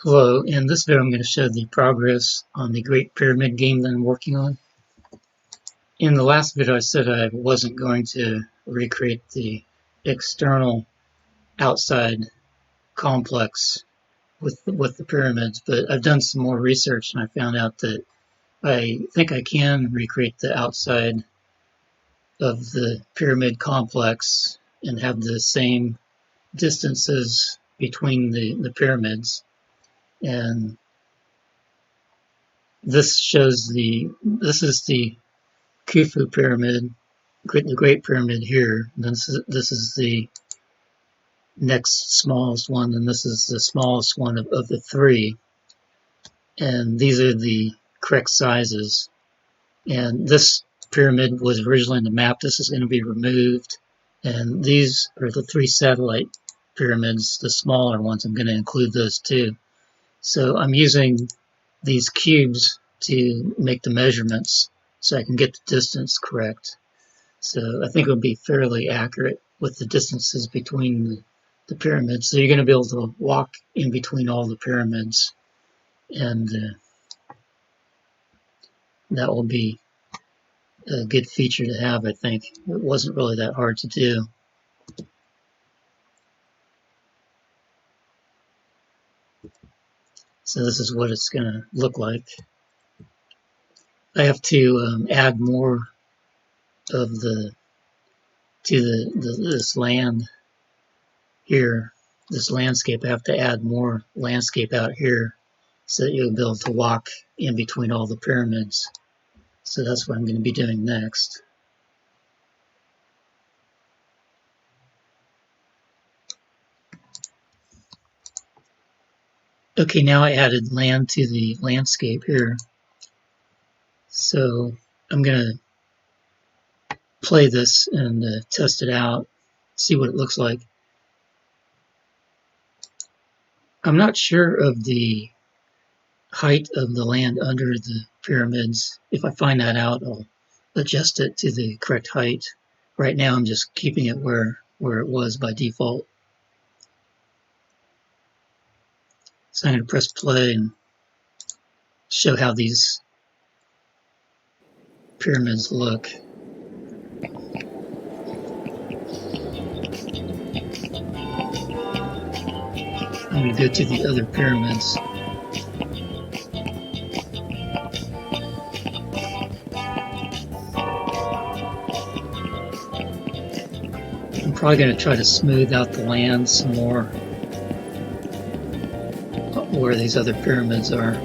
Hello, in this video I'm going to show the progress on the Great Pyramid game that I'm working on. In the last video I said I wasn't going to recreate the external outside complex with the pyramids, but I've done some more research and I found out that I think I can recreate the outside of the pyramid complex and have the same distances between the pyramids. And this is the Khufu pyramid, the Great Pyramid here. This is the next smallest one, and this is the smallest one of the three. And these are the correct sizes. And this pyramid was originally in the map. This is going to be removed. And these are the three satellite pyramids, the smaller ones. I'm going to include those too. So I'm using these cubes to make the measurements so I can get the distance correct. So I think it'll be fairly accurate with the distances between the pyramids. So you're going to be able to walk in between all the pyramids, and that will be a good feature to have, I think. It wasn't really that hard to do. So this is what it's going to look like. I have to add more of this land here, this landscape. I have to add more landscape out here so that you'll be able to walk in between all the pyramids. So that's what I'm going to be doing next. Okay, now I added land to the landscape here. So I'm going to play this and test it out, see what it looks like. I'm not sure of the height of the land under the pyramids. If I find that out, I'll adjust it to the correct height. Right now I'm just keeping it where it was by default. So I'm going to press play and show how these pyramids look. I'm going to go to the other pyramids. I'm probably going to try to smooth out the land some more where these other pyramids are.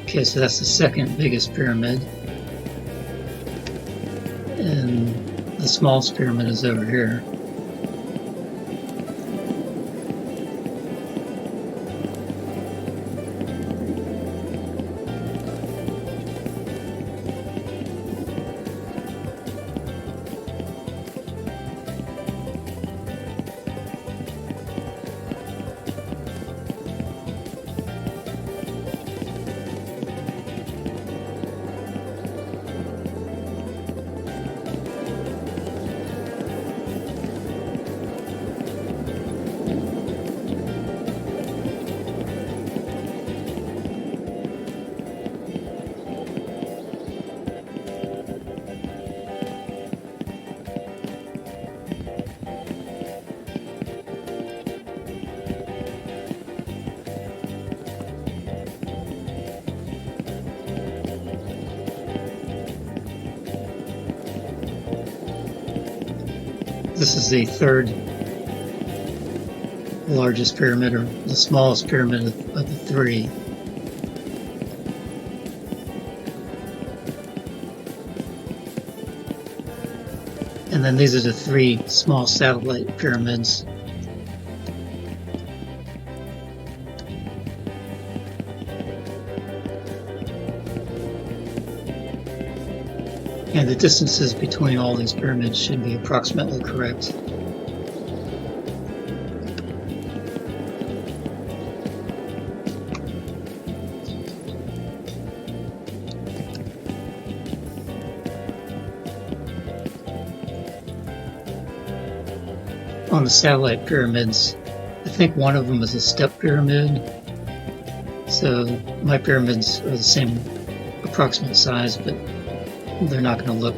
Okay, so that's the second biggest pyramid, and the smallest pyramid is over here. This is the third largest pyramid, or the smallest pyramid of the three. And then these are the three small satellite pyramids. And the distances between all these pyramids should be approximately correct. On the satellite pyramids, I think one of them is a step pyramid. So my pyramids are the same approximate size, but they're not going to look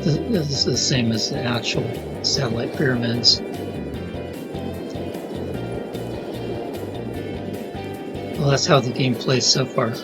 the same as the actual satellite pyramids. Well, that's how the game plays so far.